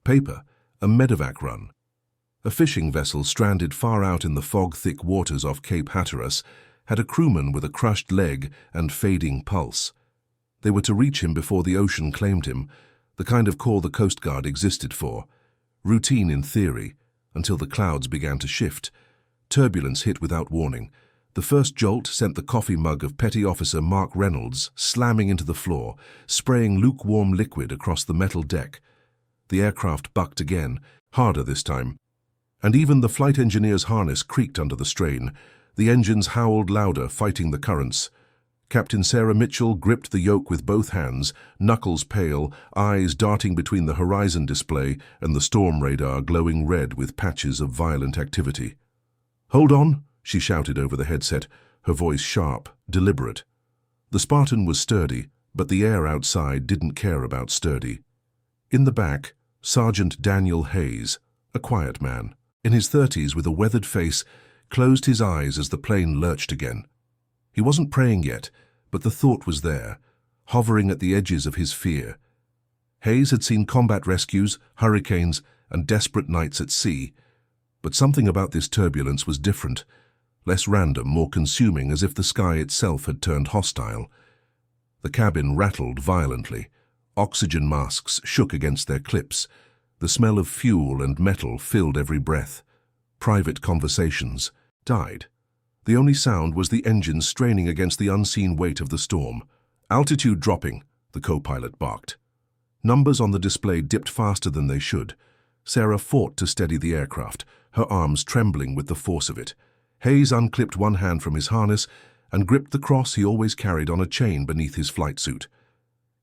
Paper, a medevac run. A fishing vessel stranded far out in the fog-thick waters off Cape Hatteras had a crewman with a crushed leg and fading pulse. They were to reach him before the ocean claimed him, the kind of call the Coast Guard existed for. Routine in theory, until the clouds began to shift. Turbulence hit without warning. The first jolt sent the coffee mug of Petty Officer Mark Reynolds slamming into the floor, spraying lukewarm liquid across the metal deck. The aircraft bucked again, harder this time. And even the flight engineer's harness creaked under the strain. The engines howled louder, fighting the currents. Captain Sarah Mitchell gripped the yoke with both hands, knuckles pale, eyes darting between the horizon display and the storm radar glowing red with patches of violent activity. "Hold on," she shouted over the headset, her voice sharp, deliberate. The Spartan was sturdy, but the air outside didn't care about sturdy. In the back, Sergeant Daniel Hayes, a quiet man, in his 30s with a weathered face, closed his eyes as the plane lurched again. He wasn't praying yet, but the thought was there, hovering at the edges of his fear. Hayes had seen combat rescues, hurricanes, and desperate nights at sea, but something about this turbulence was different, less random, more consuming, as if the sky itself had turned hostile. The cabin rattled violently. Oxygen masks shook against their clips. The smell of fuel and metal filled every breath. Private conversations died. The only sound was the engines straining against the unseen weight of the storm. "Altitude dropping," the co-pilot barked. Numbers on the display dipped faster than they should. Sarah fought to steady the aircraft, her arms trembling with the force of it. Hayes unclipped one hand from his harness and gripped the cross he always carried on a chain beneath his flight suit.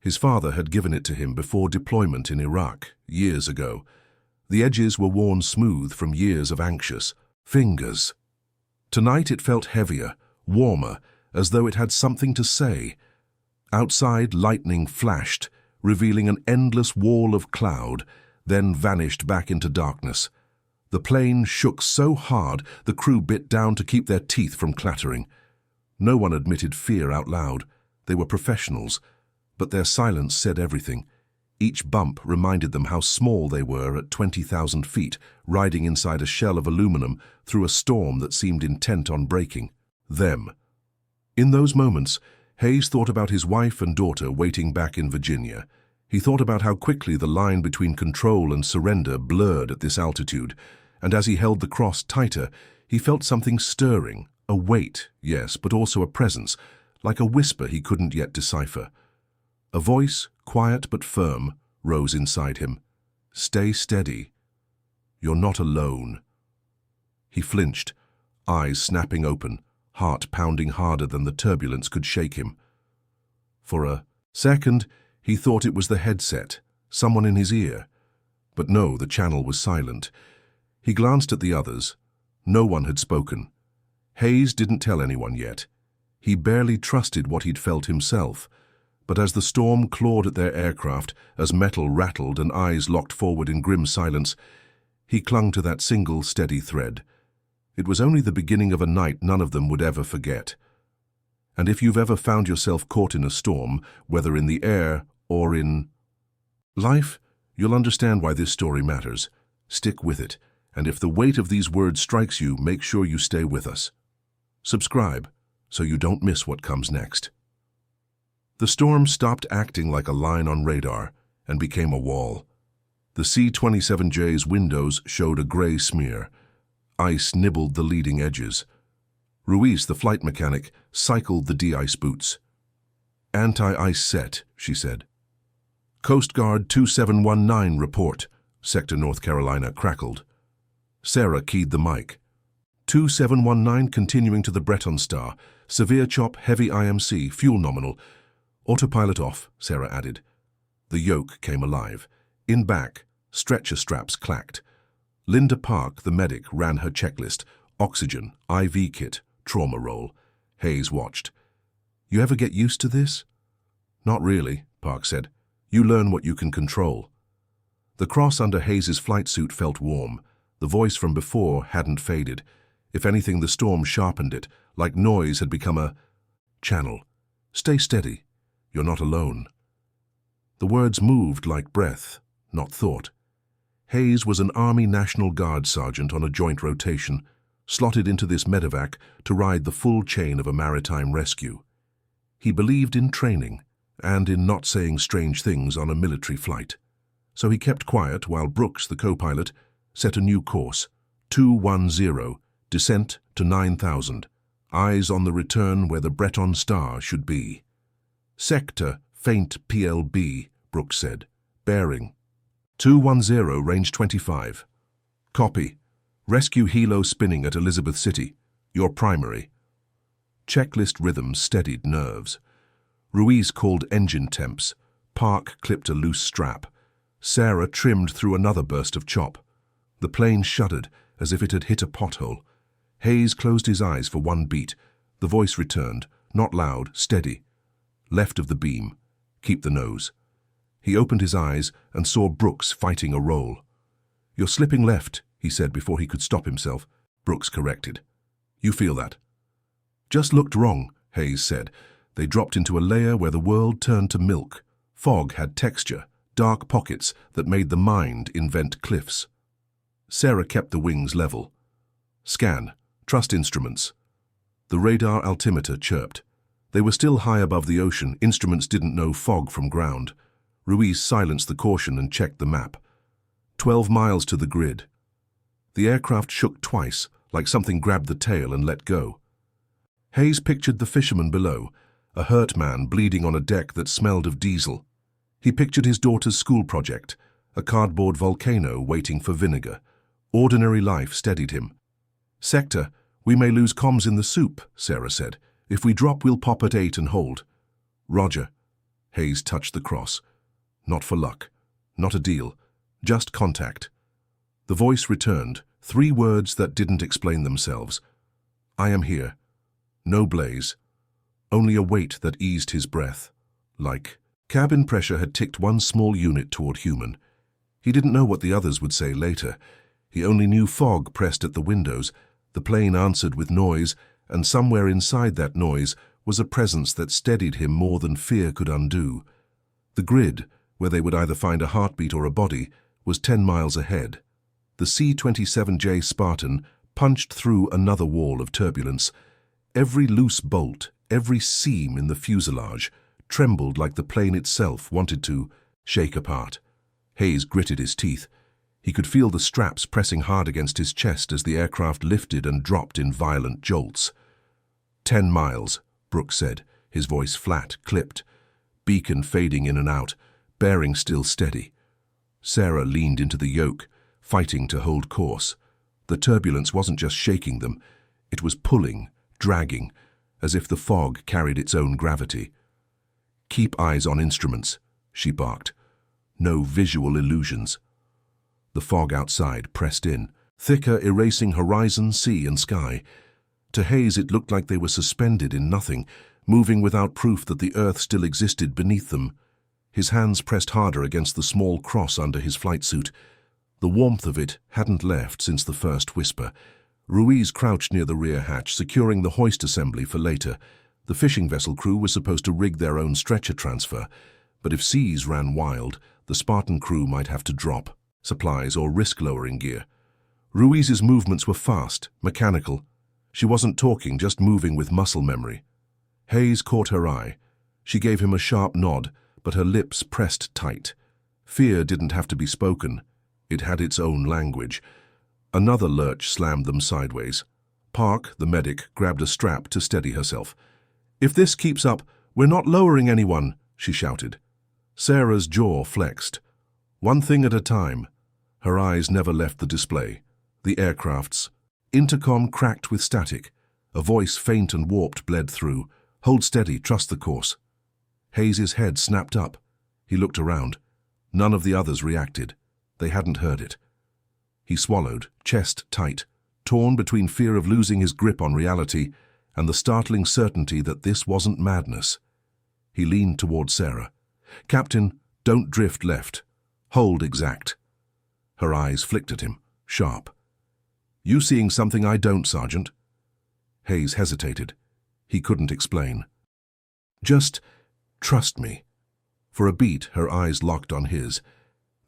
His father had given it to him before deployment in Iraq, years ago. The edges were worn smooth from years of anxious fingers. Tonight it felt heavier, warmer, as though it had something to say. Outside, lightning flashed, revealing an endless wall of cloud, then vanished back into darkness. The plane shook so hard the crew bit down to keep their teeth from clattering. No one admitted fear out loud. They were professionals, but their silence said everything. Each bump reminded them how small they were at 20,000 feet, riding inside a shell of aluminum through a storm that seemed intent on breaking them. In those moments, Hayes thought about his wife and daughter waiting back in Virginia. He thought about how quickly the line between control and surrender blurred at this altitude, and as he held the cross tighter, he felt something stirring, a weight, yes, but also a presence, like a whisper he couldn't yet decipher. A voice, quiet but firm, rose inside him. "Stay steady. You're not alone." He flinched, eyes snapping open, heart pounding harder than the turbulence could shake him. For a second, he thought it was the headset, someone in his ear. But no, the channel was silent. He glanced at the others. No one had spoken. Hayes didn't tell anyone yet. He barely trusted what he'd felt himself. But as the storm clawed at their aircraft, as metal rattled and eyes locked forward in grim silence, he clung to that single steady thread. It was only the beginning of a night none of them would ever forget. And if you've ever found yourself caught in a storm, whether in the air or in life, you'll understand why this story matters. Stick with it, and if the weight of these words strikes you, make sure you stay with us. Subscribe, so you don't miss what comes next. The storm stopped acting like a line on radar and became a wall. The C-27J's windows showed a gray smear. Ice nibbled the leading edges. Ruiz, the flight mechanic, cycled the de-ice boots. "Anti-ice set," she said. "Coast Guard 2719 report," Sector North Carolina crackled. Sarah keyed the mic. 2719 continuing to the Breton Star. Severe chop, heavy IMC, fuel nominal. "Autopilot off," Sarah added. The yoke came alive. In back, stretcher straps clacked. Linda Park, the medic, ran her checklist. Oxygen, IV kit, trauma roll. Hayes watched. "You ever get used to this?" "Not really," Park said. "You learn what you can control." The cross under Hayes's flight suit felt warm. The voice from before hadn't faded. If anything, the storm sharpened it, like noise had become a channel. "Stay steady. You're not alone." The words moved like breath, not thought. Hayes was an Army National Guard sergeant on a joint rotation, slotted into this medevac to ride the full chain of a maritime rescue. He believed in training and in not saying strange things on a military flight. So he kept quiet while Brooks, the co-pilot, set a new course, 210, descent to 9,000, eyes on the return where the Breton star should be. Sector, faint PLB, Brooks said. Bearing. 210, range 25. Copy. Rescue helo spinning at Elizabeth City. Your primary. Checklist rhythms steadied nerves. Ruiz called engine temps. Park clipped a loose strap. Sarah trimmed through another burst of chop. The plane shuddered as if it had hit a pothole. Hayes closed his eyes for one beat. The voice returned, not loud, steady. Left of the beam. Keep the nose. He opened his eyes and saw Brooks fighting a roll. You're slipping left, he said before he could stop himself. Brooks corrected. You feel that? Just looked wrong, Hayes said. They dropped into a layer where the world turned to milk. Fog had texture, dark pockets that made the mind invent cliffs. Sarah kept the wings level. Scan. Trust instruments. The radar altimeter chirped. They were still high above the ocean. Instruments didn't know fog from ground. Ruiz silenced the caution and checked the map. 12 miles to the grid. The aircraft shook twice, like something grabbed the tail and let go. Hayes pictured the fisherman below, a hurt man bleeding on a deck that smelled of diesel. He pictured his daughter's school project, a cardboard volcano waiting for vinegar. Ordinary life steadied him. Sector, we may lose comms in the soup, Sarah said. If we drop, we'll pop at 8 and hold. Roger. Hayes touched the cross. Not for luck. Not a deal. Just contact. The voice returned, 3 words that didn't explain themselves. I am here. No blaze. Only a weight that eased his breath. Like. Cabin pressure had ticked one small unit toward human. He didn't know what the others would say later. He only knew fog pressed at the windows. The plane answered with noise, and somewhere inside that noise was a presence that steadied him more than fear could undo. The grid, where they would either find a heartbeat or a body, was 10 miles ahead. The C-27J Spartan punched through another wall of turbulence. Every loose bolt, every seam in the fuselage, trembled like the plane itself wanted to shake apart. Hayes gritted his teeth. He could feel the straps pressing hard against his chest as the aircraft lifted and dropped in violent jolts. 10 miles, Brooks said, his voice flat, clipped. Beacon fading in and out, bearing still steady. Sarah leaned into the yoke, fighting to hold course. The turbulence wasn't just shaking them, it was pulling, dragging, as if the fog carried its own gravity. Keep eyes on instruments, she barked. No visual illusions. The fog outside pressed in, thicker, erasing horizon, sea, and sky. To Hayes it looked like they were suspended in nothing, moving without proof that the earth still existed beneath them. His hands pressed harder against the small cross under his flight suit. The warmth of it hadn't left since the first whisper. Ruiz crouched near the rear hatch, securing the hoist assembly for later. The fishing vessel crew was supposed to rig their own stretcher transfer, but if seas ran wild, the Spartan crew might have to drop supplies or risk lowering gear. Ruiz's movements were fast, mechanical. She wasn't talking, just moving with muscle memory. Hayes caught her eye. She gave him a sharp nod, but her lips pressed tight. Fear didn't have to be spoken. It had its own language. Another lurch slammed them sideways. Park, the medic, grabbed a strap to steady herself. If this keeps up, we're not lowering anyone, she shouted. Sarah's jaw flexed. One thing at a time. Her eyes never left the display. The aircraft's. Intercom cracked with static. A voice faint and warped bled through. Hold steady, trust the course. Hayes's head snapped up. He looked around. None of the others reacted. They hadn't heard it. He swallowed, chest tight, torn between fear of losing his grip on reality and the startling certainty that this wasn't madness. He leaned toward Sarah. Captain, don't drift left. Hold exact. Her eyes flicked at him, sharp. You seeing something I don't, Sergeant? Hayes hesitated. He couldn't explain. Just trust me. For a beat, her eyes locked on his.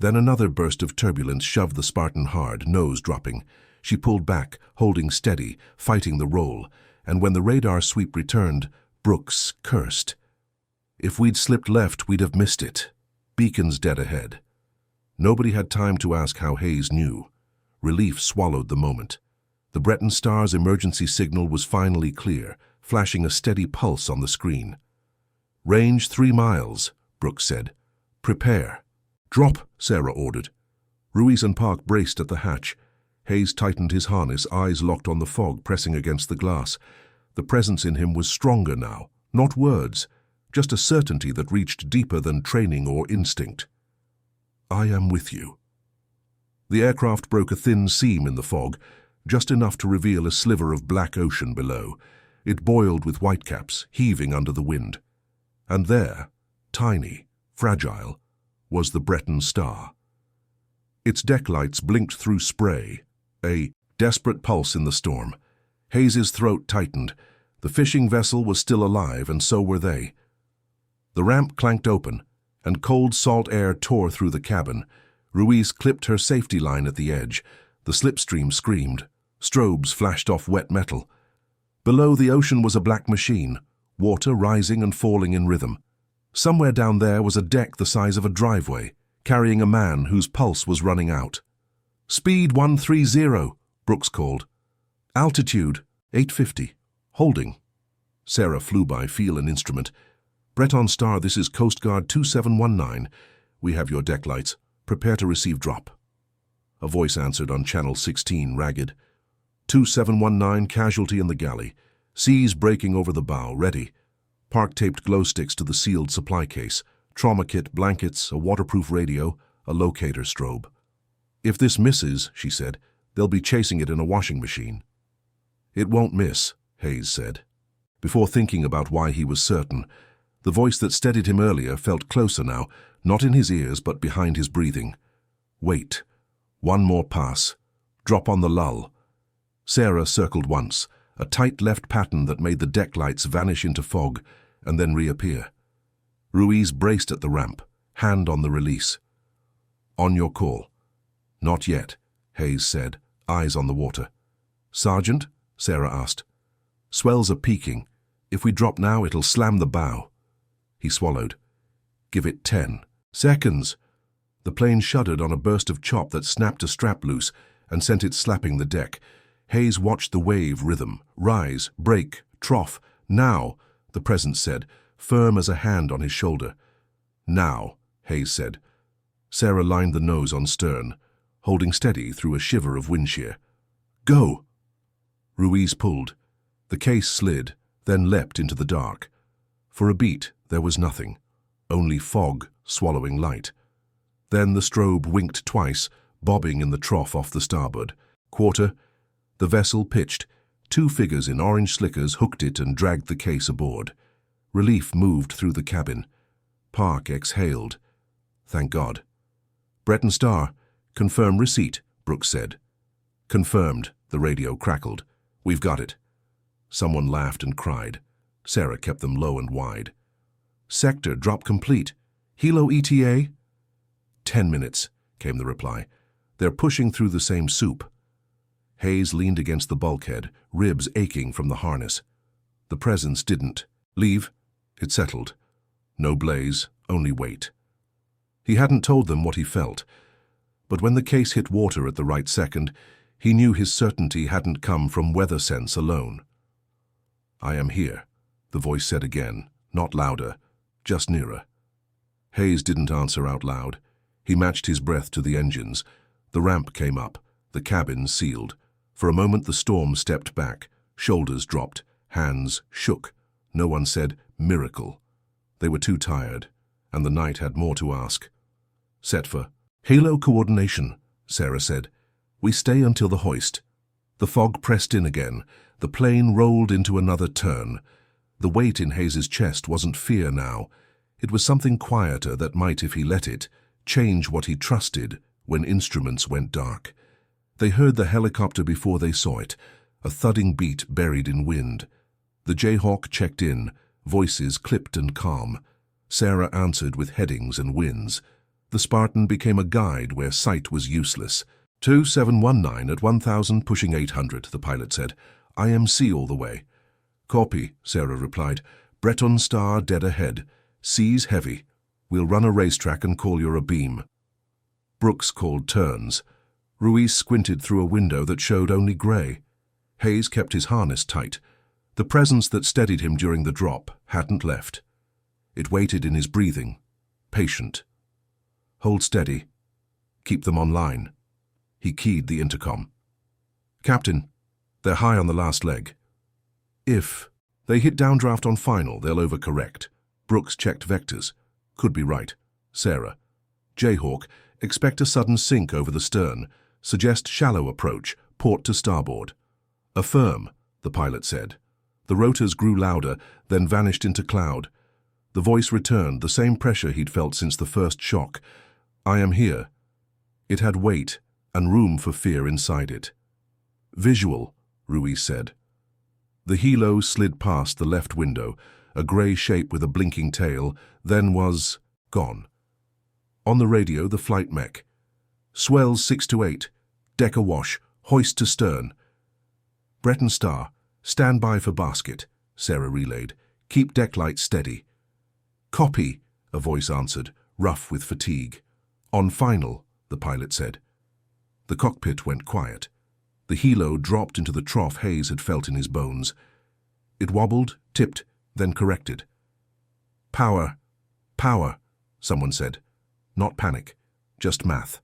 Then another burst of turbulence shoved the Spartan hard, nose dropping. She pulled back, holding steady, fighting the roll, and when the radar sweep returned, Brooks cursed. If we'd slipped left, we'd have missed it. Beacons dead ahead. Nobody had time to ask how Hayes knew. Relief swallowed the moment. The Breton Star's emergency signal was finally clear, flashing a steady pulse on the screen. "Range 3 miles, Brooks said. "Prepare." "Drop," Sarah ordered. Ruiz and Park braced at the hatch. Hayes tightened his harness, eyes locked on the fog pressing against the glass. The presence in him was stronger now, not words, just a certainty that reached deeper than training or instinct. "I am with you." The aircraft broke a thin seam in the fog, just enough to reveal a sliver of black ocean below. It boiled with whitecaps, heaving under the wind. And there, tiny, fragile, was the Breton Star. Its deck lights blinked through spray, a desperate pulse in the storm. Hayes's throat tightened. The fishing vessel was still alive, and so were they. The ramp clanked open, and cold salt air tore through the cabin. Ruiz clipped her safety line at the edge. The slipstream screamed. Strobes flashed off wet metal. Below, the ocean was a black machine, water rising and falling in rhythm. Somewhere down there was a deck the size of a driveway, carrying a man whose pulse was running out. "Speed 130, Brooks called. "Altitude 850. Holding." Sarah flew by feel and instrument. "Breton Star, this is Coast Guard 2719. We have your deck lights. Prepare to receive drop." A voice answered on Channel 16, ragged. 2719, casualty in the galley. Seas breaking over the bow, ready. Park taped glow sticks to the sealed supply case. Trauma kit, blankets, a waterproof radio, a locator strobe. "If this misses," she said, "they'll be chasing it in a washing machine." "It won't miss," Hayes said. Before thinking about why he was certain, the voice that steadied him earlier felt closer now, not in his ears but behind his breathing. "Wait. One more pass. Drop on the lull." Sarah circled once, a tight left pattern that made the deck lights vanish into fog and then reappear. Ruiz braced at the ramp, hand on the release. "On your call." "Not yet," Hayes said, eyes on the water. "Sergeant?" Sarah asked. "Swells are peaking. If we drop now, it'll slam the bow." He swallowed. "Give it 10 seconds." The plane shuddered on a burst of chop that snapped a strap loose and sent it slapping the deck. Hayes watched the wave rhythm, rise, break, trough. "Now," the presence said, firm as a hand on his shoulder. "Now," Hayes said. Sarah lined the nose on stern, holding steady through a shiver of wind shear. "Go!" Ruiz pulled. The case slid, then leapt into the dark. For a beat, there was nothing, only fog swallowing light. Then the strobe winked twice, bobbing in the trough off the starboard. Quarter. The vessel pitched. 2 figures in orange slickers hooked it and dragged the case aboard. Relief moved through the cabin. Park exhaled. Thank God. "Breton Star, confirm receipt," Brooks said. "Confirmed," the radio crackled. "We've got it." Someone laughed and cried. Sarah kept them low and wide. "Sector drop complete. Helo ETA?" 10 minutes, came the reply. "They're pushing through the same soup." Hayes leaned against the bulkhead, ribs aching from the harness. The presence didn't. "Leave." It settled. No blaze, only weight. He hadn't told them what he felt, but when the case hit water at the right second, he knew his certainty hadn't come from weather sense alone. "I am here," the voice said again, not louder, just nearer. Hayes didn't answer out loud. He matched his breath to the engines. The ramp came up, the cabin sealed. For a moment the storm stepped back, shoulders dropped, hands shook. No one said, "Miracle." They were too tired, and the night had more to ask. "Set for Halo coordination," Sarah said. "We stay until the hoist." The fog pressed in again. The plane rolled into another turn. The weight in Hayes's chest wasn't fear now. It was something quieter that might, if he let it, change what he trusted when instruments went dark. They heard the helicopter before they saw it, a thudding beat buried in wind. The Jayhawk checked in, voices clipped and calm. Sarah answered with headings and winds. The Spartan became a guide where sight was useless. 2719 at 1000 pushing 800, the pilot said. IMC all the way. Copy, Sarah replied. Breton Star dead ahead. Seas heavy. We'll run a racetrack and call your abeam. Brooks called turns. Ruiz squinted through a window that showed only grey. Hayes kept his harness tight. The presence that steadied him during the drop hadn't left. It waited in his breathing, patient. Hold steady. Keep them online. He keyed the intercom. Captain, they're high on the last leg. If they hit downdraft on final, they'll overcorrect. Brooks checked vectors. Could be right. Sarah. Jayhawk, expect a sudden sink over the stern. Suggest shallow approach, port to starboard. Affirm, the pilot said. The rotors grew louder, then vanished into cloud. The voice returned, the same pressure he'd felt since the first shock. I am here. It had weight and room for fear inside it. Visual, Ruiz said. The helo slid past the left window, a grey shape with a blinking tail, then was gone. On the radio, the flight mech. Swells 6 to 8. Deck awash. Hoist to stern. Breton Star, stand by for basket, Sarah relayed. Keep deck lights steady. Copy, a voice answered, rough with fatigue. On final, the pilot said. The cockpit went quiet. The helo dropped into the trough Hayes had felt in his bones. It wobbled, tipped, then corrected. Power, power, someone said. Not panic, just math.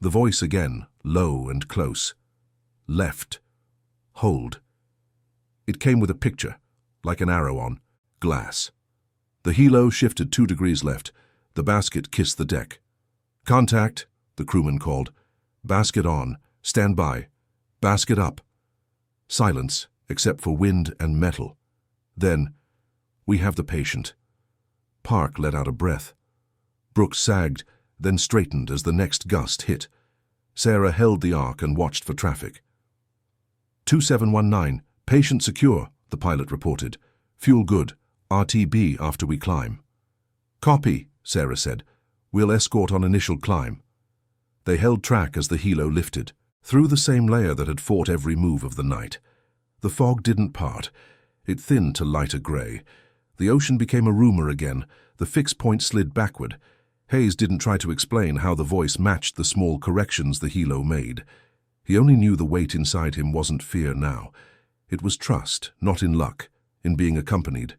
The voice again, low and close. Left. Hold. It came with a picture, like an arrow on glass. The helo shifted 2 degrees left. The basket kissed the deck. Contact, the crewman called. Basket on. Stand by. Basket up. Silence, except for wind and metal. Then, we have the patient. Park let out a breath. Brooks sagged, then straightened as the next gust hit. Sarah held the arc and watched for traffic. 2719, patient secure, the pilot reported. Fuel good. RTB after we climb. Copy, Sarah said. We'll escort on initial climb. They held track as the helo lifted, through the same layer that had fought every move of the night. The fog didn't part. It thinned to lighter grey. The ocean became a rumour again. The fixed point slid backward. Hayes didn't try to explain how the voice matched the small corrections the helo made. He only knew the weight inside him wasn't fear now. It was trust, not in luck, in being accompanied.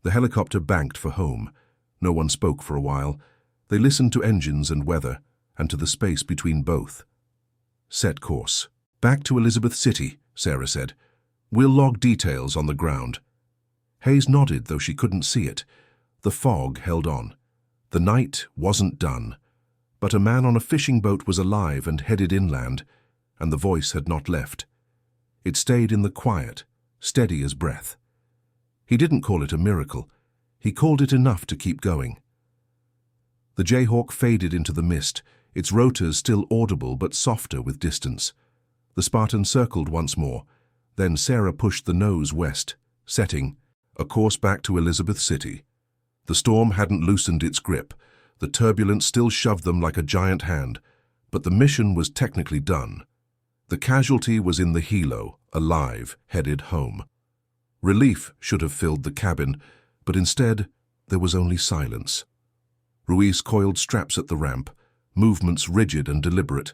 The helicopter banked for home. No one spoke for a while. They listened to engines and weather, and to the space between both. Set course. Back to Elizabeth City, Sarah said. We'll log details on the ground. Hayes nodded, though she couldn't see it. The fog held on. The night wasn't done. But a man on a fishing boat was alive and headed inland, and the voice had not left. It stayed in the quiet, steady as breath. He didn't call it a miracle. He called it enough to keep going. The Jayhawk faded into the mist, its rotors still audible but softer with distance. The Spartan circled once more. Then Sarah pushed the nose west, setting, a course back to Elizabeth City. The storm hadn't loosened its grip. The turbulence still shoved them like a giant hand. But the mission was technically done. The casualty was in the helo, alive, headed home. Relief should have filled the cabin, but instead there was only silence. Ruiz coiled straps at the ramp, movements rigid and deliberate.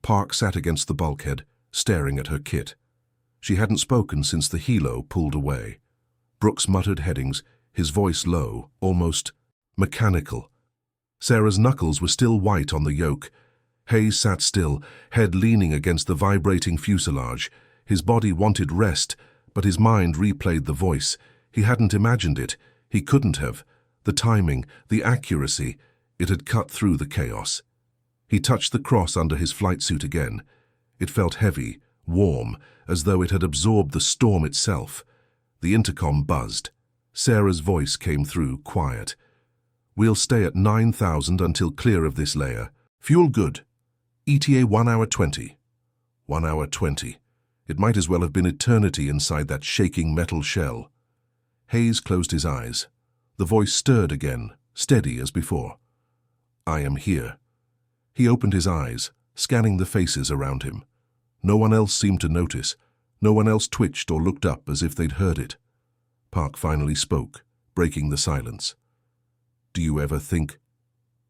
Park sat against the bulkhead, staring at her kit. She hadn't spoken since the helo pulled away. Brooks muttered headings, his voice low, almost mechanical. Sarah's knuckles were still white on the yoke. Hayes sat still, head leaning against the vibrating fuselage. His body wanted rest, but his mind replayed the voice. He hadn't imagined it. He couldn't have. The timing, the accuracy, it had cut through the chaos. He touched the cross under his flight suit again. It felt heavy, warm, as though it had absorbed the storm itself. The intercom buzzed. Sarah's voice came through, quiet. We'll stay at 9,000 until clear of this layer. Fuel good. ETA 1 hour 20. 1 hour 20. It might as well have been eternity inside that shaking metal shell. Hayes closed his eyes. The voice stirred again, steady as before. I am here. He opened his eyes, scanning the faces around him. No one else seemed to notice. No one else twitched or looked up as if they'd heard it. Park finally spoke, breaking the silence. Do you ever think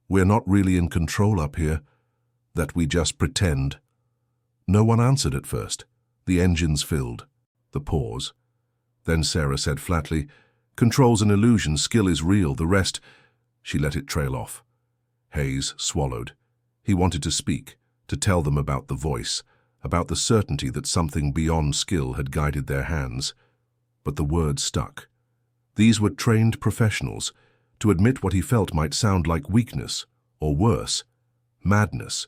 we're not really in control up here? That we just pretend? No one answered at first. The engines filled. The pause. Then Sarah said flatly, "Control's an illusion, skill is real, the rest—" She let it trail off. Hayes swallowed. He wanted to speak, to tell them about the voice, about the certainty that something beyond skill had guided their hands. But the words stuck. These were trained professionals. To admit what he felt might sound like weakness, or worse, madness.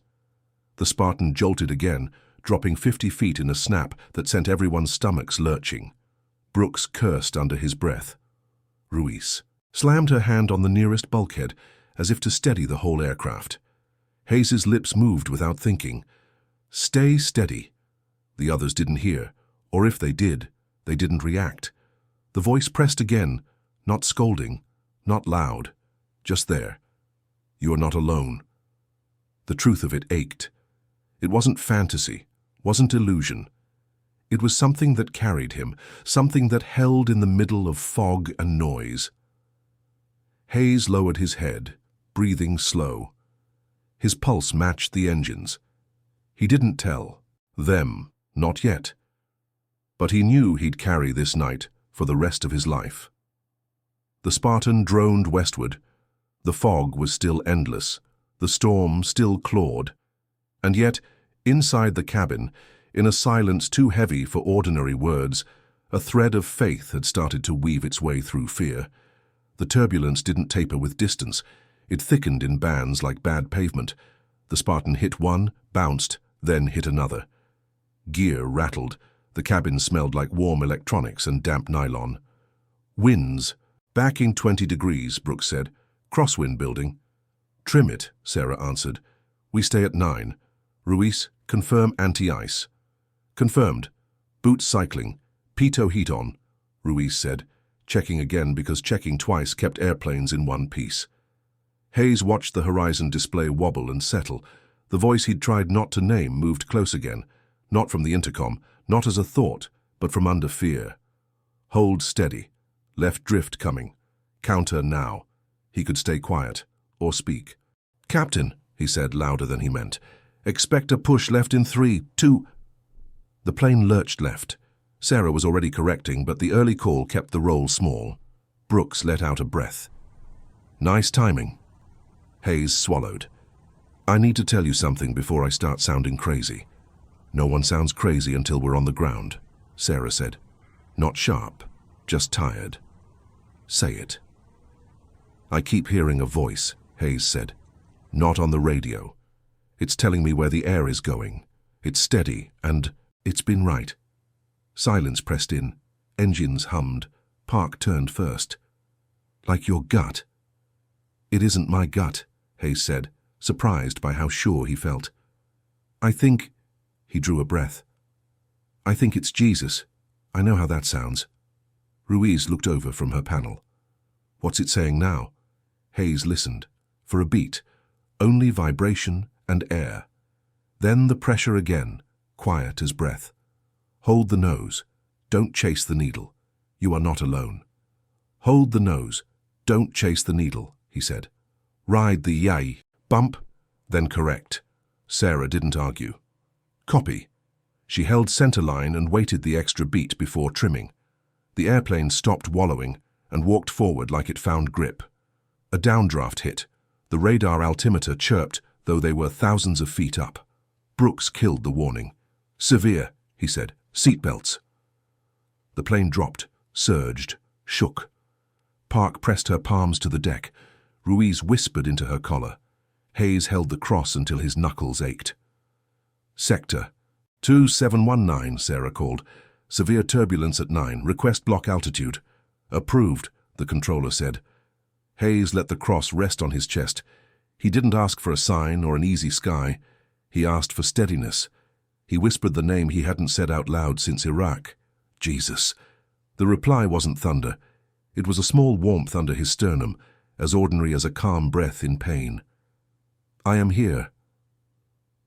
The Spartan jolted again, dropping 50 feet in a snap that sent everyone's stomachs lurching. Brooks cursed under his breath. Ruiz slammed her hand on the nearest bulkhead, as if to steady the whole aircraft. Hayes's lips moved without thinking. Stay steady. The others didn't hear, or if they did, they didn't react. The voice pressed again, not scolding, not loud, just there. You are not alone. The truth of it ached. It wasn't fantasy, wasn't illusion. It was something that carried him, something that held in the middle of fog and noise. Hayes lowered his head, breathing slow. His pulse matched the engines. He didn't tell them, not yet. But he knew he'd carry this night for the rest of his life. The Spartan droned westward. The fog was still endless, the storm still clawed. And yet, inside the cabin, in a silence too heavy for ordinary words, a thread of faith had started to weave its way through fear. The turbulence didn't taper with distance. It thickened in bands like bad pavement. The Spartan hit one, bounced, then hit another. Gear rattled. The cabin smelled like warm electronics and damp nylon. Winds. Backing 20 degrees, Brooks said. Crosswind building. Trim it, Sarah answered. We stay at 9. Ruiz, confirm anti-ice. Confirmed. Boots cycling. Pitot heat on, Ruiz said, checking again because checking twice kept airplanes in one piece. Hayes watched the horizon display wobble and settle. The voice he'd tried not to name moved close again, not from the intercom, not as a thought, but from under fear. Hold steady. Left drift coming. Counter now. He could stay quiet, or speak. Captain, he said louder than he meant. Expect a push left in 3, 2... The plane lurched left. Sarah was already correcting, but the early call kept the roll small. Brooks let out a breath. Nice timing. Hayes swallowed. I need to tell you something before I start sounding crazy. No one sounds crazy until we're on the ground, Sarah said. Not sharp, just tired. Say it. I keep hearing a voice, Hayes said. Not on the radio. It's telling me where the air is going. It's steady, and it's been right. Silence pressed in. Engines hummed. Park turned first. Like your gut. It isn't my gut, Hayes said, surprised by how sure he felt. I think... He drew a breath. I think it's Jesus. I know how that sounds. Ruiz looked over from her panel. What's it saying now? Hayes listened. For a beat. Only vibration and air. Then the pressure again, quiet as breath. Hold the nose. Don't chase the needle. You are not alone. Hold the nose. Don't chase the needle, he said. Ride the yay. Bump, then correct. Sarah didn't argue. Copy. She held center line and waited the extra beat before trimming. The airplane stopped wallowing and walked forward like it found grip. A downdraft hit. The radar altimeter chirped, though they were thousands of feet up. Brooks killed the warning. Severe, he said. Seatbelts. The plane dropped, surged, shook. Park pressed her palms to the deck. Ruiz whispered into her collar. Hayes held the cross until his knuckles ached. Sector 2719, Sarah called. Severe turbulence at 9. Request block altitude. Approved, the controller said. Hayes let the cross rest on his chest. He didn't ask for a sign or an easy sky. He asked for steadiness. He whispered the name he hadn't said out loud since Iraq. Jesus. The reply wasn't thunder. It was a small warmth under his sternum, as ordinary as a calm breath in pain. I am here.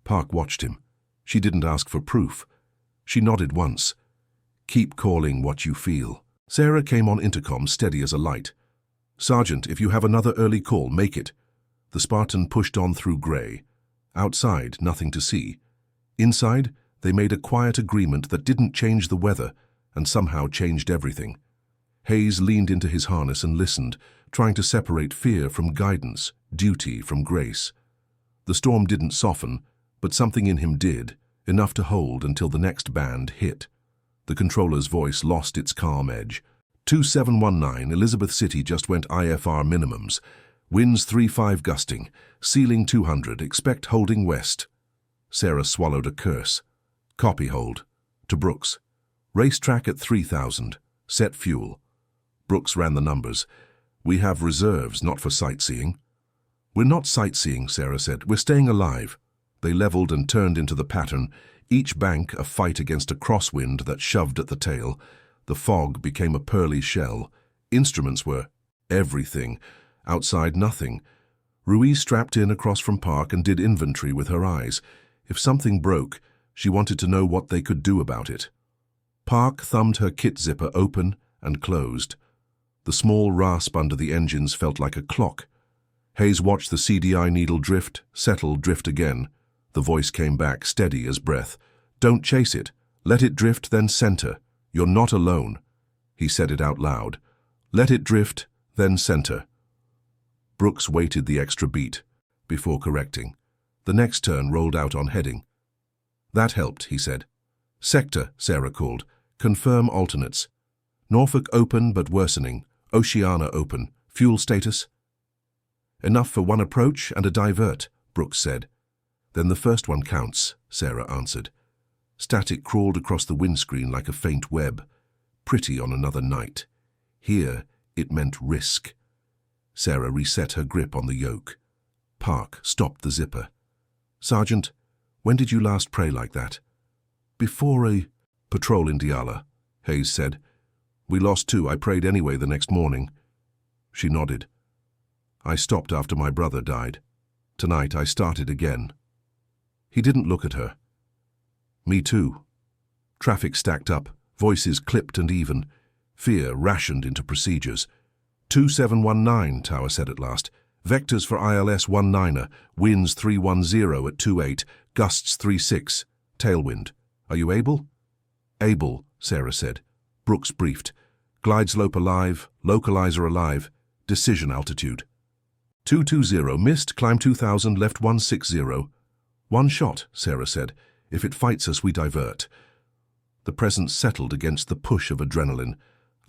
Park watched him. She didn't ask for proof. She nodded once. Keep calling what you feel. Sarah came on intercom, steady as a light. Sergeant, if you have another early call, make it. The Spartan pushed on through grey. Outside, nothing to see. Inside, they made a quiet agreement that didn't change the weather and somehow changed everything. Hayes leaned into his harness and listened, trying to separate fear from guidance, duty from grace. The storm didn't soften, but something in him did, enough to hold until the next band hit. The controller's voice lost its calm edge. 2719, Elizabeth City just went IFR minimums. Winds 3-5 gusting. Ceiling 200, expect holding west. Sarah swallowed a curse. Copy hold. To Brooks. Racetrack at 3000. Set fuel. Brooks ran the numbers. We have reserves, not for sightseeing. We're not sightseeing, Sarah said. We're staying alive. They leveled and turned into the pattern, each bank a fight against a crosswind that shoved at the tail. The fog became a pearly shell. Instruments were everything. Outside, nothing. Ruiz strapped in across from Park and did inventory with her eyes. If something broke, she wanted to know what they could do about it. Park thumbed her kit zipper open and closed. The small rasp under the engines felt like a clock. Hayes watched the CDI needle drift, settle, drift again. The voice came back, steady as breath. Don't chase it. Let it drift, then center. You're not alone. He said it out loud. Let it drift, then center. Brooks waited the extra beat before correcting. The next turn rolled out on heading. That helped, he said. Sector, Sarah called. Confirm alternates. Norfolk open but worsening. Oceania open. Fuel status? Enough for one approach and a divert, Brooks said. Then the first one counts, Sarah answered. Static crawled across the windscreen like a faint web. Pretty on another night. Here, it meant risk. Sarah reset her grip on the yoke. Park stopped the zipper. Sergeant, when did you last pray like that? Before a patrol in Diyala, Hayes said. We lost 2. I prayed anyway the next morning. She nodded. I stopped after my brother died. Tonight I started again. He didn't look at her. Me too. Traffic stacked up, voices clipped and even. Fear rationed into procedures. 2719, Tower said at last. Vectors for ILS 19er, winds 310 at 28, gusts 36, tailwind. Are you able? Able, Sarah said. Brooks briefed. Glide slope alive, localizer alive, decision altitude. 220, missed, climb 2000, left 160. One shot, Sarah said. If it fights us, we divert. The presence settled against the push of adrenaline.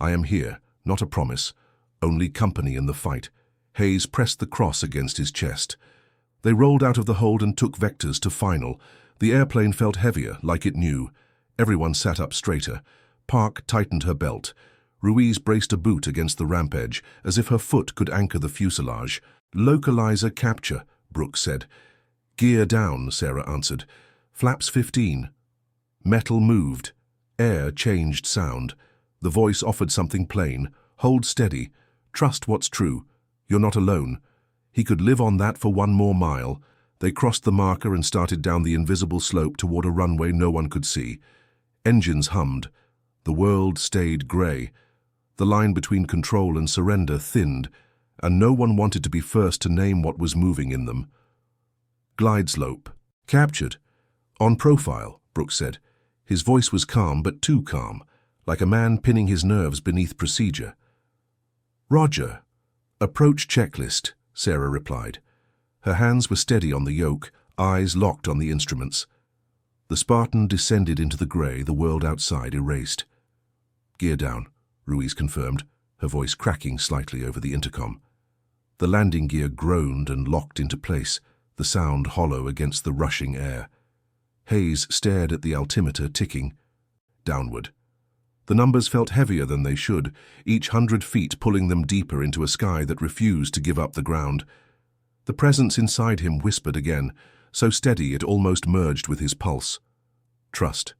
I am here, not a promise, only company in the fight. Hayes pressed the cross against his chest. They rolled out of the hold and took vectors to final. The airplane felt heavier, like it knew. Everyone sat up straighter. Park tightened her belt. Ruiz braced a boot against the ramp edge, as if her foot could anchor the fuselage. Localizer capture, Brooks said. Gear down, Sarah answered. Flaps 15. Metal moved. Air changed sound. The voice offered something plain. Hold steady. Trust what's true. You're not alone. He could live on that for 1 more mile. They crossed the marker and started down the invisible slope toward a runway no one could see. Engines hummed. The world stayed grey. The line between control and surrender thinned, and no one wanted to be first to name what was moving in them. Glide slope. Captured. On profile, Brooks said. His voice was calm, but too calm, like a man pinning his nerves beneath procedure. Roger. Approach checklist, Sarah replied. Her hands were steady on the yoke, eyes locked on the instruments. The Spartan descended into the grey, the world outside erased. Gear down, Ruiz confirmed, her voice cracking slightly over the intercom. The landing gear groaned and locked into place, the sound hollow against the rushing air. Hayes stared at the altimeter ticking. Downward. The numbers felt heavier than they should, each 100 feet pulling them deeper into a sky that refused to give up the ground. The presence inside him whispered again, so steady it almost merged with his pulse. Trust.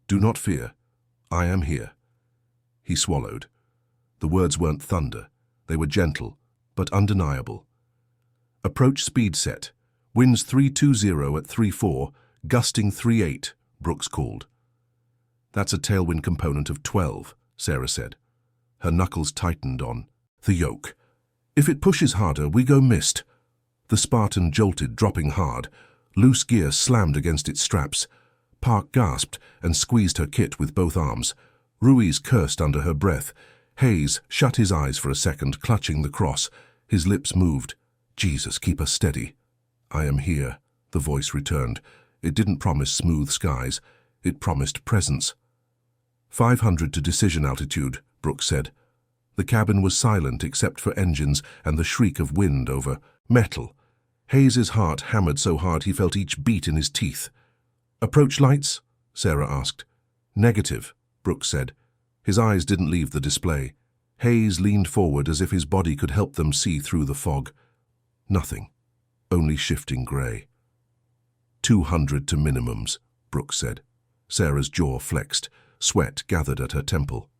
Do not fear. I am here. He swallowed. The words weren't thunder. They were gentle, but undeniable. Approach speed set. Winds 320 at 3-4, gusting 3-8, Brooks called. That's a tailwind component of 12, Sarah said. Her knuckles tightened on the yoke. If it pushes harder, we go missed. The Spartan jolted, dropping hard. Loose gear slammed against its straps. Park gasped and squeezed her kit with both arms. Ruiz cursed under her breath. Hayes shut his eyes for a second, clutching the cross. His lips moved. Jesus, keep us steady. I am here, the voice returned. It didn't promise smooth skies. It promised presence. 500 to decision altitude, Brooks said. The cabin was silent except for engines and the shriek of wind over metal. Hayes's heart hammered so hard he felt each beat in his teeth. Approach lights? Sarah asked. Negative, Brooks said. His eyes didn't leave the display. Hayes leaned forward as if his body could help them see through the fog. Nothing. Only shifting grey. 200 to minimums, Brooks said. Sarah's jaw flexed. Sweat gathered at her temple.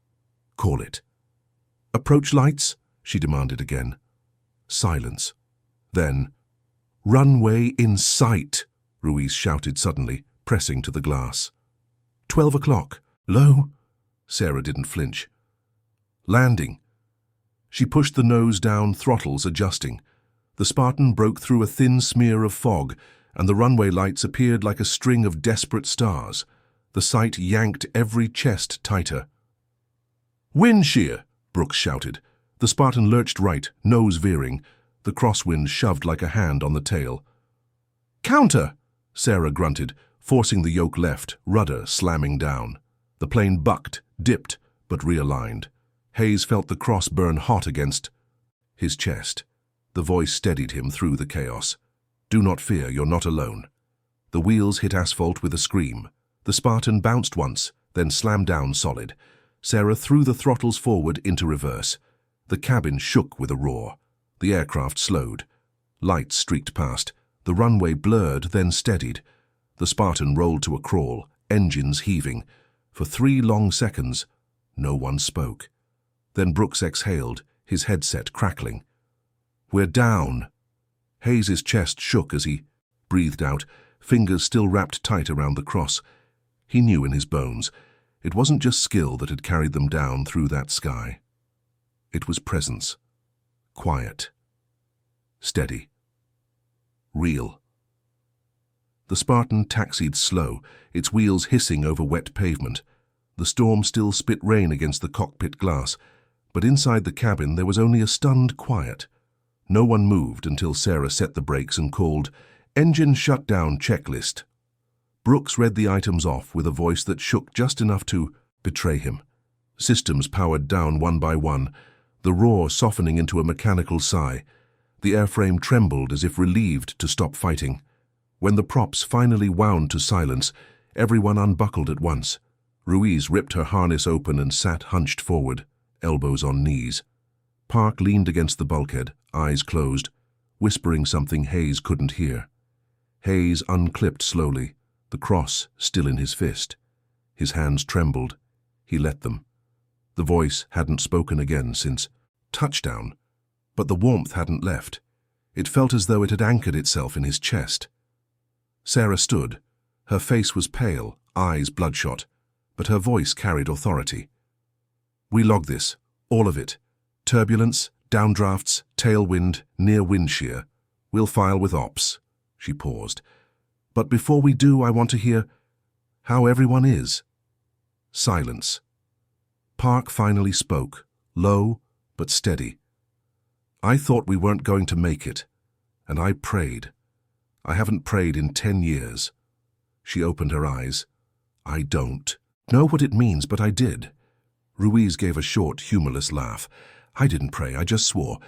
Call it. Approach lights? She demanded again. Silence. Then, runway in sight, Ruiz shouted suddenly, pressing to the glass. 12 o'clock. Low? Sarah didn't flinch. Landing. She pushed the nose down, throttles adjusting. The Spartan broke through a thin smear of fog, and the runway lights appeared like a string of desperate stars. The sight yanked every chest tighter. Wind shear, Brooks shouted. The Spartan lurched right, nose veering. The crosswind shoved like a hand on the tail. Counter, Sarah grunted, forcing the yoke left, rudder slamming down. The plane bucked, dipped, but realigned. Hayes felt the cross burn hot against his chest. The voice steadied him through the chaos. Do not fear, you're not alone. The wheels hit asphalt with a scream. The Spartan bounced once, then slammed down solid. Sarah threw the throttles forward into reverse. The cabin shook with a roar. The aircraft slowed. Lights streaked past. The runway blurred, then steadied. The Spartan rolled to a crawl, engines heaving. For 3 long seconds, no one spoke. Then Brooks exhaled, his headset crackling. We're down. Hayes's chest shook as he breathed out, fingers still wrapped tight around the cross. He knew in his bones, it wasn't just skill that had carried them down through that sky. It was presence. Quiet. Steady. Real. The Spartan taxied slow, its wheels hissing over wet pavement. The storm still spit rain against the cockpit glass, but inside the cabin there was only a stunned quiet. No one moved until Sarah set the brakes and called, "Engine shutdown checklist." Brooks read the items off with a voice that shook just enough to betray him. Systems powered down one by one, the roar softening into a mechanical sigh. The airframe trembled as if relieved to stop fighting. When the props finally wound to silence, everyone unbuckled at once. Ruiz ripped her harness open and sat hunched forward, elbows on knees. Park leaned against the bulkhead, eyes closed, whispering something Hayes couldn't hear. Hayes unclipped slowly, the cross still in his fist. His hands trembled. He let them. The voice hadn't spoken again since touchdown, but the warmth hadn't left. It felt as though it had anchored itself in his chest. Sarah stood. Her face was pale, eyes bloodshot, but her voice carried authority. We log this, all of it. Turbulence, downdrafts, tailwind, near wind shear. We'll file with ops. She paused. But before we do, I want to hear how everyone is. Silence. Park finally spoke, low but steady. I thought we weren't going to make it, and I prayed. I haven't prayed in 10 years. She opened her eyes. I don't know what it means, but I did. Ruiz gave a short, humorless laugh. I didn't pray, I just swore.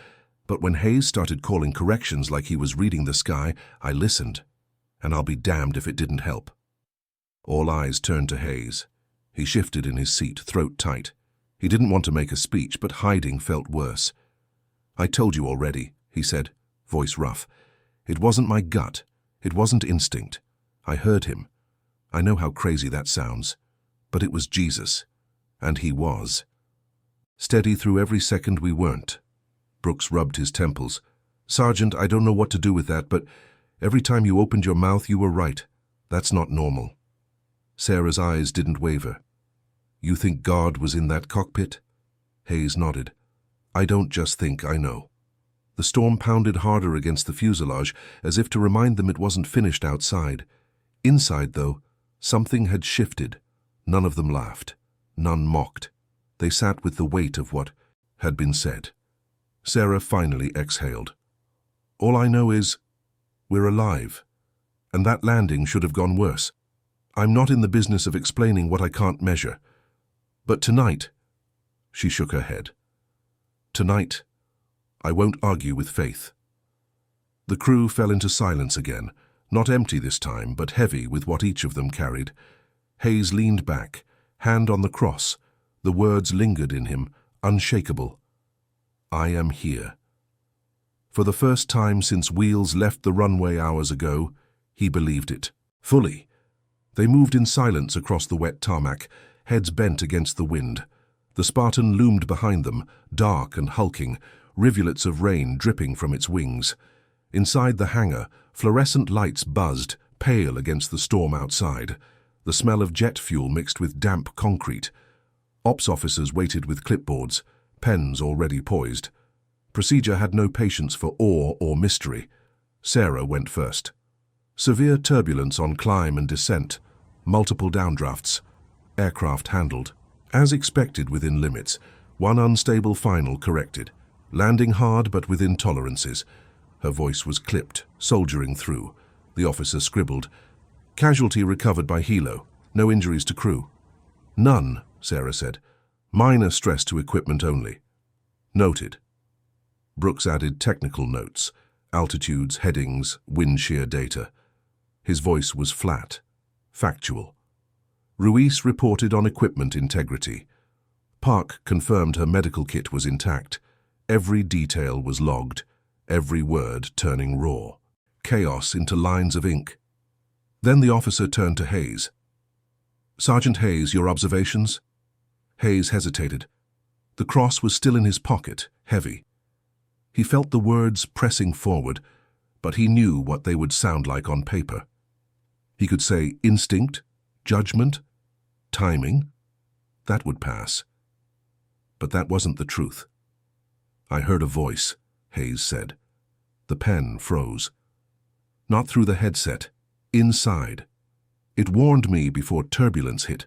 But when Hayes started calling corrections like he was reading the sky, I listened. And I'll be damned if it didn't help. All eyes turned to Hayes. He shifted in his seat, throat tight. He didn't want to make a speech, but hiding felt worse. I told you already, he said, voice rough. It wasn't my gut. It wasn't instinct. I heard him. I know how crazy that sounds. But it was Jesus. And he was. Steady through every second we weren't. Brooks rubbed his temples. Sergeant, I don't know what to do with that, but Every time you opened your mouth, you were right. That's not normal. Sarah's eyes didn't waver. You think God was in that cockpit? Hayes nodded. I don't just think, I know. The storm pounded harder against the fuselage, as if to remind them it wasn't finished outside. Inside, though, something had shifted. None of them laughed. None mocked. They sat with the weight of what had been said. Sarah finally exhaled. All I know is, we're alive. And that landing should have gone worse. I'm not in the business of explaining what I can't measure. But tonight, she shook her head. Tonight, I won't argue with faith. The crew fell into silence again, not empty this time, but heavy with what each of them carried. Hayes leaned back, hand on the cross. The words lingered in him, unshakable. I am here. For the first time since Wheels left the runway hours ago, he believed it. Fully. They moved in silence across the wet tarmac, heads bent against the wind. The Spartan loomed behind them, dark and hulking, rivulets of rain dripping from its wings. Inside the hangar, fluorescent lights buzzed, pale against the storm outside. The smell of jet fuel mixed with damp concrete. Ops officers waited with clipboards, pens already poised. Procedure had no patience for awe or mystery. Sarah went first. Severe turbulence on climb and descent. Multiple downdrafts. Aircraft handled. As expected within limits. One unstable final corrected. Landing hard but within tolerances. Her voice was clipped, soldiering through. The officer scribbled. Casualty recovered by helo. No injuries to crew. None, Sarah said. Minor stress to equipment only. Noted. Brooks added technical notes. Altitudes, headings, wind shear data. His voice was flat. Factual. Ruiz reported on equipment integrity. Park confirmed her medical kit was intact. Every detail was logged, every word turning raw. Chaos into lines of ink. Then the officer turned to Hayes. Sergeant Hayes, your observations? Hayes hesitated. The cross was still in his pocket, heavy. He felt the words pressing forward, but he knew what they would sound like on paper. He could say instinct, judgment, timing. That would pass. But that wasn't the truth. I heard a voice, Hayes said. The pen froze. Not through the headset, inside. It warned me before turbulence hit.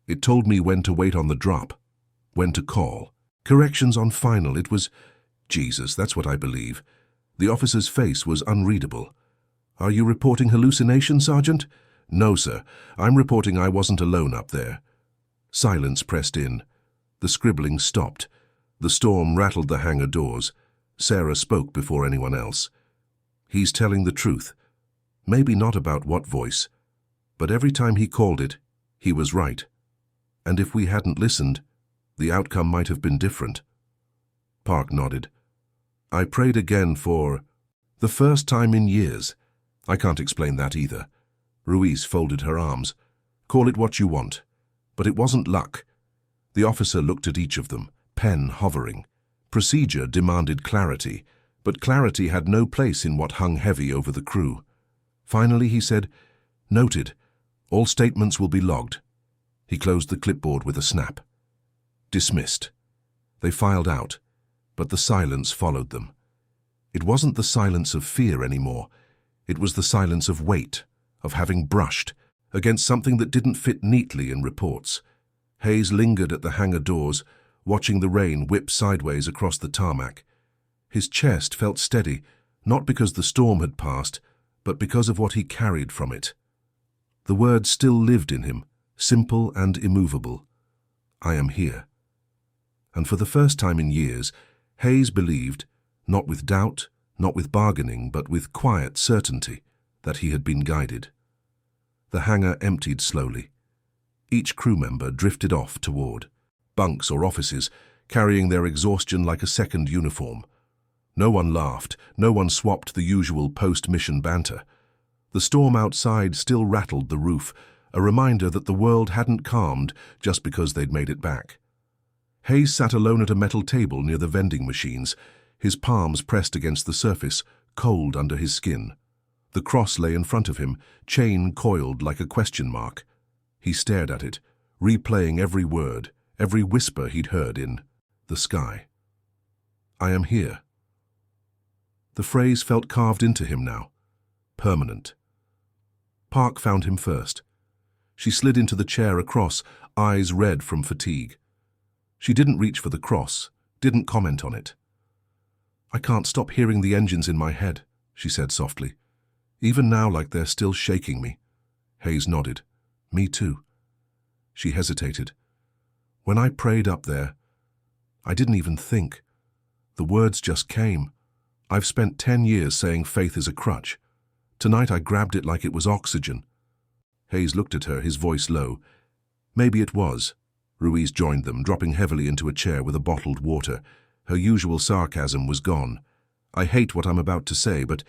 It told me when to wait on the drop, when to call. Corrections on final, it was... Jesus, that's what I believe. The officer's face was unreadable. Are you reporting hallucination, Sergeant? No, sir. I'm reporting I wasn't alone up there. Silence pressed in. The scribbling stopped. The storm rattled the hangar doors. Sarah spoke before anyone else. He's telling the truth. Maybe not about what voice, but every time he called it, he was right. And if we hadn't listened, the outcome might have been different. Park nodded. I prayed again for the first time in years. I can't explain that either. Ruiz folded her arms. Call it what you want. But it wasn't luck. The officer looked at each of them, pen hovering. Procedure demanded clarity, but clarity had no place in what hung heavy over the crew. Finally he said, Noted. All statements will be logged. He closed the clipboard with a snap. Dismissed. They filed out, but the silence followed them. It wasn't the silence of fear anymore. It was the silence of weight, of having brushed against something that didn't fit neatly in reports. Hayes lingered at the hangar doors, watching the rain whip sideways across the tarmac. His chest felt steady, not because the storm had passed, but because of what he carried from it. The words still lived in him, simple and immovable. I am here. And for the first time in years, Hayes believed, not with doubt, not with bargaining, but with quiet certainty, that he had been guided. The hangar emptied slowly. Each crew member drifted off toward bunks or offices, carrying their exhaustion like a second uniform. No one laughed, no one swapped the usual post-mission banter. The storm outside still rattled the roof, a reminder that the world hadn't calmed just because they'd made it back. Hayes sat alone at a metal table near the vending machines, his palms pressed against the surface, cold under his skin. The cross lay in front of him, chain coiled like a question mark. He stared at it, replaying every word, every whisper he'd heard in the sky. I am here. The phrase felt carved into him now, permanent. Park found him first. She slid into the chair across, eyes red from fatigue. She didn't reach for the cross, didn't comment on it. I can't stop hearing the engines in my head, she said softly. Even now, like they're still shaking me. Hayes nodded. Me too. She hesitated. When I prayed up there, I didn't even think. The words just came. I've spent 10 years saying faith is a crutch. Tonight I grabbed it like it was oxygen. Hayes looked at her, his voice low. Maybe it was. Ruiz joined them, dropping heavily into a chair with a bottled water. Her usual sarcasm was gone. I hate what I'm about to say, but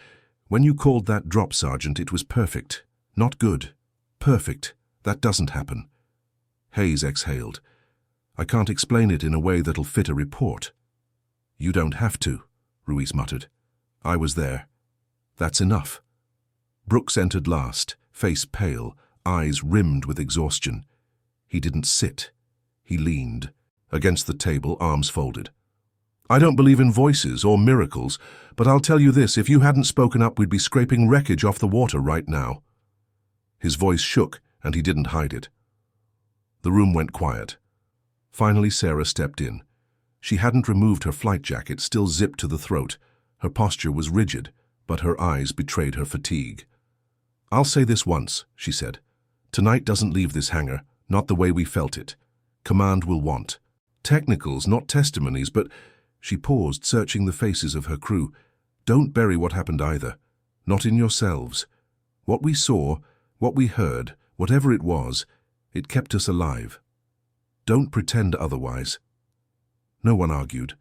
when you called that drop, Sergeant, it was perfect. Not good. Perfect. That doesn't happen. Hayes exhaled. I can't explain it in a way that'll fit a report. You don't have to, Ruiz muttered. I was there. That's enough. Brooks entered last, face pale, eyes rimmed with exhaustion. He didn't sit. He leaned, against the table, arms folded. I don't believe in voices or miracles, but I'll tell you this, if you hadn't spoken up, we'd be scraping wreckage off the water right now. His voice shook, and he didn't hide it. The room went quiet. Finally, Sarah stepped in. She hadn't removed her flight jacket, still zipped to the throat. Her posture was rigid, but her eyes betrayed her fatigue. I'll say this once, she said. Tonight doesn't leave this hangar, not the way we felt it. Command will want. Technicals, not testimonies, but... She paused, searching the faces of her crew. Don't bury what happened either. Not in yourselves. What we saw, what we heard, whatever it was, it kept us alive. Don't pretend otherwise. No one argued.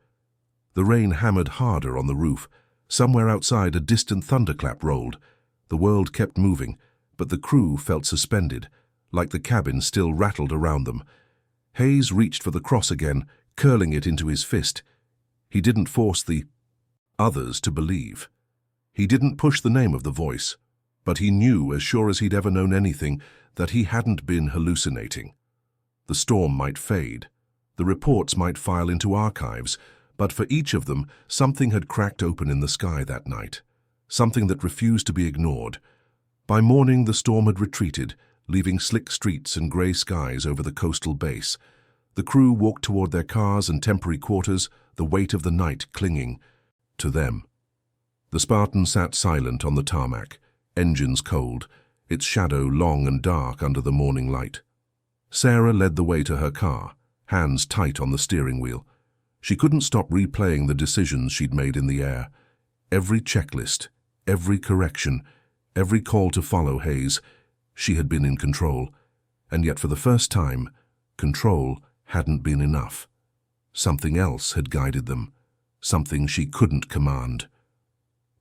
The rain hammered harder on the roof. Somewhere outside, a distant thunderclap rolled. The world kept moving, but the crew felt suspended, like the cabin still rattled around them. Hayes reached for the cross again, curling it into his fist. He didn't force the others to believe. He didn't push the name of the voice, but he knew, as sure as he'd ever known anything, that he hadn't been hallucinating. The storm might fade. The reports might file into archives, but for each of them, something had cracked open in the sky that night, something that refused to be ignored. By morning, the storm had retreated, leaving slick streets and grey skies over the coastal base. The crew walked toward their cars and temporary quarters, the weight of the night clinging to them. The Spartan sat silent on the tarmac, engines cold, its shadow long and dark under the morning light. Sarah led the way to her car, hands tight on the steering wheel. She couldn't stop replaying the decisions she'd made in the air. Every checklist, every correction, every call to follow Hayes. She had been in control, and yet for the first time, control hadn't been enough. Something else had guided them, something she couldn't command.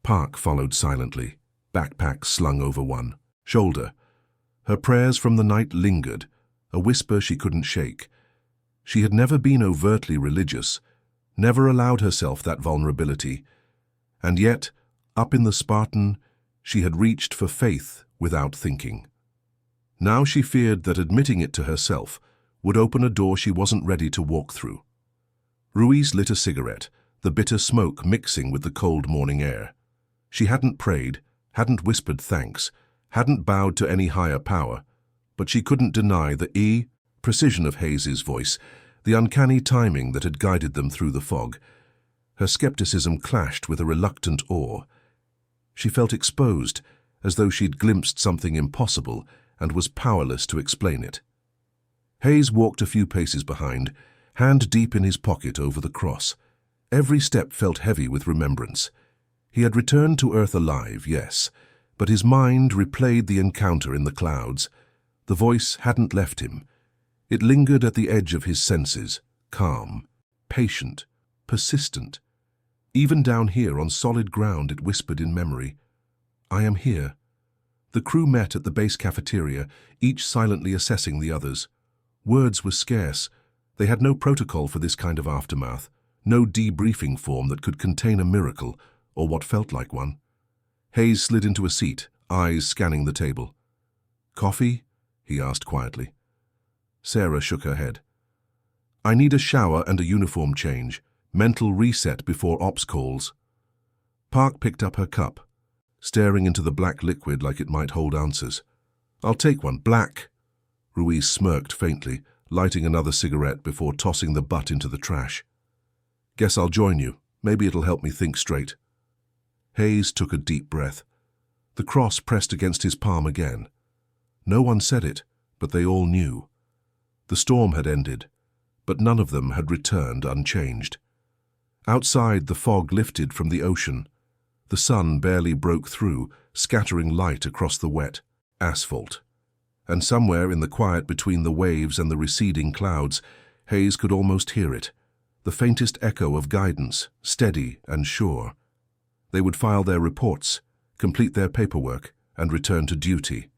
Park followed silently, backpack slung over one shoulder. Her prayers from the night lingered, a whisper she couldn't shake. She had never been overtly religious, never allowed herself that vulnerability. And yet, up in the Spartan, she had reached for faith without thinking. Now she feared that admitting it to herself would open a door she wasn't ready to walk through. Ruiz lit a cigarette, the bitter smoke mixing with the cold morning air. She hadn't prayed, hadn't whispered thanks, hadn't bowed to any higher power, but she couldn't deny the precision of Hayes's voice, the uncanny timing that had guided them through the fog. Her skepticism clashed with a reluctant awe. She felt exposed, as though she'd glimpsed something impossible and was powerless to explain it. Hayes walked a few paces behind, hand deep in his pocket over the cross. Every step felt heavy with remembrance. He had returned to Earth alive, yes, but his mind replayed the encounter in the clouds. The voice hadn't left him. It lingered at the edge of his senses, calm, patient, persistent. Even down here on solid ground it whispered in memory, I am here. The crew met at the base cafeteria, each silently assessing the others. Words were scarce. They had no protocol for this kind of aftermath, no debriefing form that could contain a miracle, or what felt like one. Hayes slid into a seat, eyes scanning the table. "Coffee?" he asked quietly. Sarah shook her head. "I need a shower and a uniform change. Mental reset before ops calls." Park picked up her cup, staring into the black liquid like it might hold answers. "I'll take one, black." Ruiz smirked faintly, lighting another cigarette before tossing the butt into the trash. "Guess I'll join you. Maybe it'll help me think straight." Hayes took a deep breath. The cross pressed against his palm again. No one said it, but they all knew. The storm had ended, but none of them had returned unchanged. Outside, the fog lifted from the ocean. The sun barely broke through, scattering light across the wet asphalt. And somewhere in the quiet between the waves and the receding clouds, Hayes could almost hear it, the faintest echo of guidance, steady and sure. They would file their reports, complete their paperwork, and return to duty.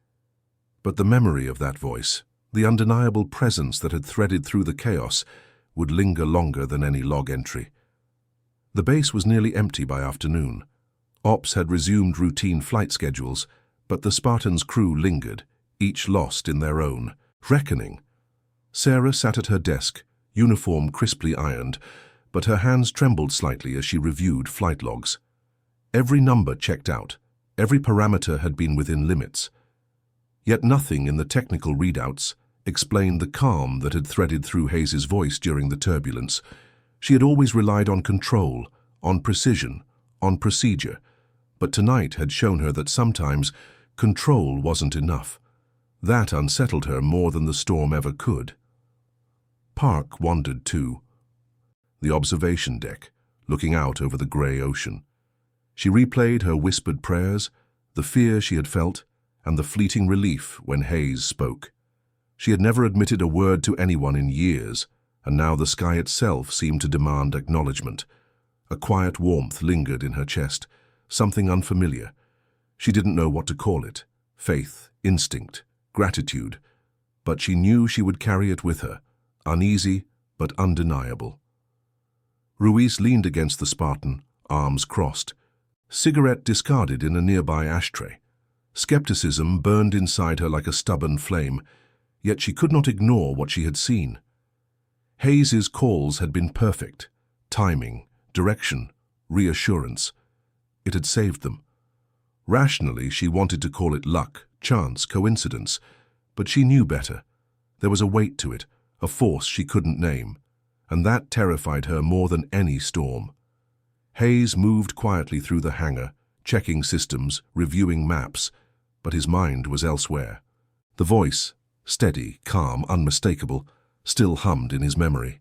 But the memory of that voice, the undeniable presence that had threaded through the chaos, would linger longer than any log entry. The base was nearly empty by afternoon. Ops had resumed routine flight schedules, but the Spartan's crew lingered, each lost in their own reckoning. Sarah sat at her desk, uniform crisply ironed, but her hands trembled slightly as she reviewed flight logs. Every number checked out, every parameter had been within limits. Yet nothing in the technical readouts explained the calm that had threaded through Hayes's voice during the turbulence. She had always relied on control, on precision, on procedure, but tonight had shown her that sometimes control wasn't enough. That unsettled her more than the storm ever could. Park wandered too. The observation deck, looking out over the grey ocean. She replayed her whispered prayers, the fear she had felt, and the fleeting relief when Hayes spoke. She had never admitted a word to anyone in years, and now the sky itself seemed to demand acknowledgement. A quiet warmth lingered in her chest, something unfamiliar. She didn't know what to call it, faith, instinct, gratitude, but she knew she would carry it with her, uneasy but undeniable. Ruiz leaned against the Spartan, arms crossed, cigarette discarded in a nearby ashtray. Skepticism burned inside her like a stubborn flame, yet she could not ignore what she had seen. Hayes's calls had been perfect, timing, direction, reassurance. It had saved them. Rationally, she wanted to call it luck, chance, coincidence, but she knew better. There was a weight to it, a force she couldn't name, and that terrified her more than any storm. Hayes moved quietly through the hangar, checking systems, reviewing maps, but his mind was elsewhere. The voice, steady, calm, unmistakable, still hummed in his memory.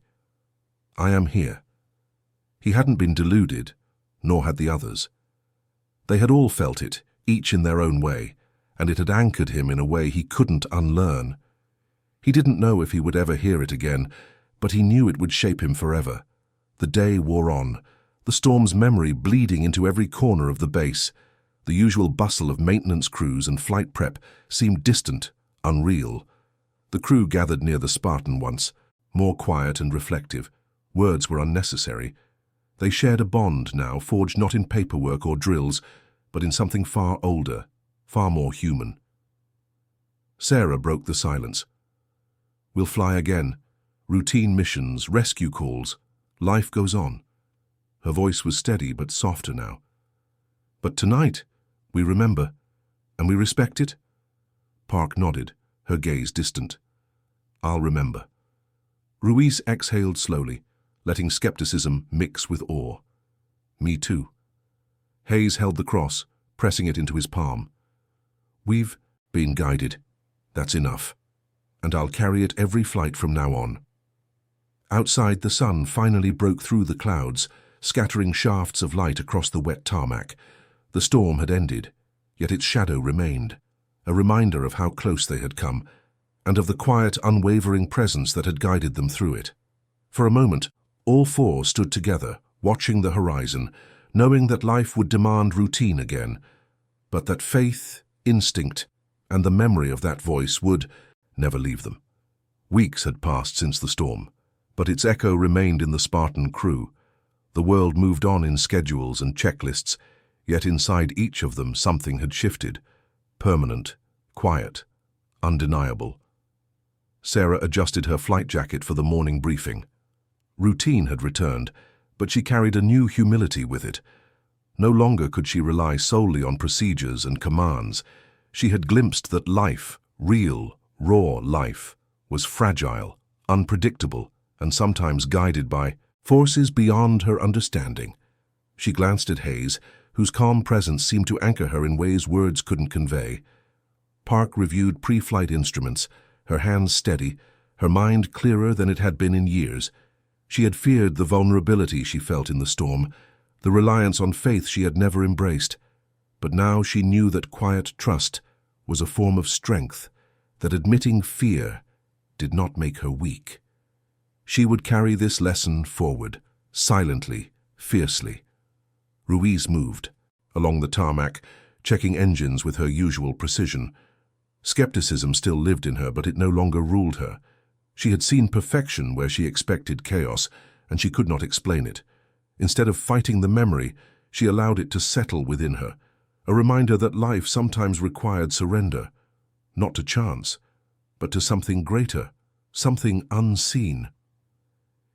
"I am here." He hadn't been deluded, nor had the others. They had all felt it, each in their own way, and it had anchored him in a way he couldn't unlearn. He didn't know if he would ever hear it again, but he knew it would shape him forever. The day wore on, the storm's memory bleeding into every corner of the base. The usual bustle of maintenance crews and flight prep seemed distant, unreal. The crew gathered near the Spartan once, more quiet and reflective. Words were unnecessary. They shared a bond now, forged not in paperwork or drills, but in something far older, far more human. Sarah broke the silence. "We'll fly again. Routine missions, rescue calls. Life goes on." Her voice was steady but softer now. "But tonight, we remember, and we respect it?" Park nodded, her gaze distant. "I'll remember." Ruiz exhaled slowly, letting skepticism mix with awe. "Me too." Hayes held the cross, pressing it into his palm. "We've been guided. That's enough. And I'll carry it every flight from now on." Outside, the sun finally broke through the clouds, scattering shafts of light across the wet tarmac. The storm had ended, yet its shadow remained, a reminder of how close they had come, and of the quiet, unwavering presence that had guided them through it. For a moment, all four stood together, watching the horizon, knowing that life would demand routine again, but that faith, instinct, and the memory of that voice would never leave them. Weeks had passed since the storm, but its echo remained in the Spartan crew. The world moved on in schedules and checklists, yet inside each of them something had shifted. permanent, quiet, undeniable. Sarah adjusted her flight jacket for the morning briefing. Routine had returned, but she carried a new humility with it. No longer could she rely solely on procedures and commands. She had glimpsed that life, real, raw life, was fragile, unpredictable, and sometimes guided by forces beyond her understanding. She glanced at Hayes, whose calm presence seemed to anchor her in ways words couldn't convey. Park reviewed pre-flight instruments, her hands steady, her mind clearer than it had been in years. She had feared the vulnerability she felt in the storm, the reliance on faith she had never embraced. But now she knew that quiet trust was a form of strength, that admitting fear did not make her weak. She would carry this lesson forward, silently, fiercely. Ruiz moved along the tarmac, checking engines with her usual precision. Skepticism still lived in her, but it no longer ruled her. She had seen perfection where she expected chaos, and she could not explain it. Instead of fighting the memory, she allowed it to settle within her, a reminder that life sometimes required surrender, not to chance, but to something greater, something unseen.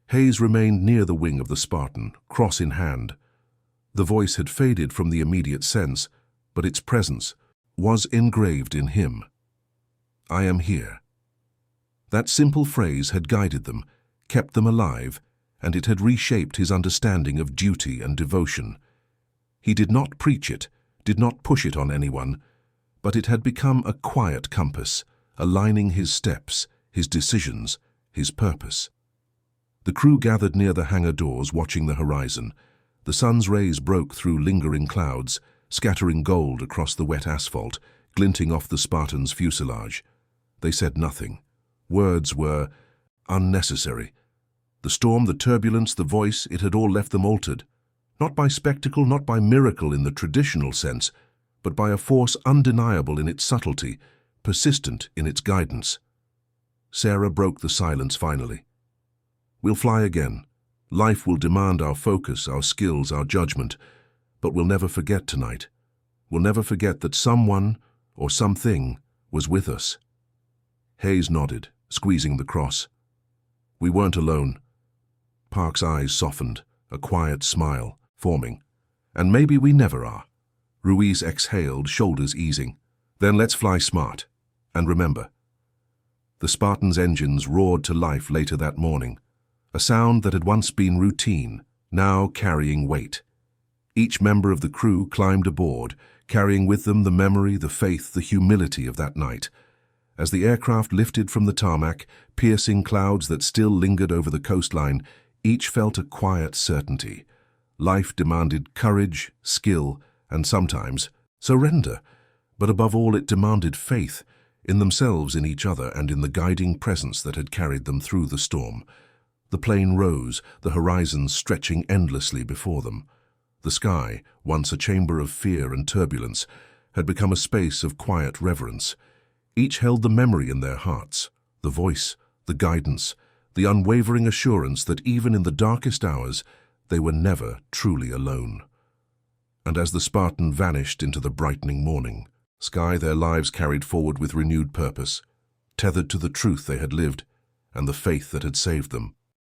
Hayes remained near the wing of the Spartan, cross in hand. The voice had faded from the immediate sense, but its presence was engraved in him. "I am here." That simple phrase had guided them, kept them alive, and it had reshaped his understanding of duty and devotion. He did not preach it, did not push it on anyone, but it had become a quiet compass, aligning his steps, his decisions, his purpose. The crew gathered near the hangar doors, watching the horizon. The sun's rays broke through lingering clouds, scattering gold across the wet asphalt, glinting off the Spartan's fuselage. They said nothing. Words were unnecessary. The storm, the turbulence, the voice, it had all left them altered. Not by spectacle, not by miracle in the traditional sense, but by a force undeniable in its subtlety, persistent in its guidance. Sarah broke the silence finally. "We'll fly again. Life will demand our focus, our skills, our judgment, but we'll never forget tonight. We'll never forget that someone or something was with us." Hayes nodded, squeezing the cross. "We weren't alone." Park's eyes softened, a quiet smile forming. "And maybe we never are." Ruiz exhaled, shoulders easing. "Then let's fly smart. And remember." The Spartan's engines roared to life later that morning, a sound that had once been routine, now carrying weight. Each member of the crew climbed aboard, carrying with them the memory, the faith, the humility of that night. As the aircraft lifted from the tarmac, piercing clouds that still lingered over the coastline, each felt a quiet certainty. Life demanded courage, skill, and sometimes surrender. But above all, it demanded faith in themselves, in each other, and in the guiding presence that had carried them through the storm. The plane rose, the horizon stretching endlessly before them. The sky, once a chamber of fear and turbulence, had become a space of quiet reverence. Each held the memory in their hearts, the voice, the guidance, the unwavering assurance that even in the darkest hours, they were never truly alone. And as the Spartan vanished into the brightening morning sky, their lives carried forward with renewed purpose, tethered to the truth they had lived and the faith that had saved them.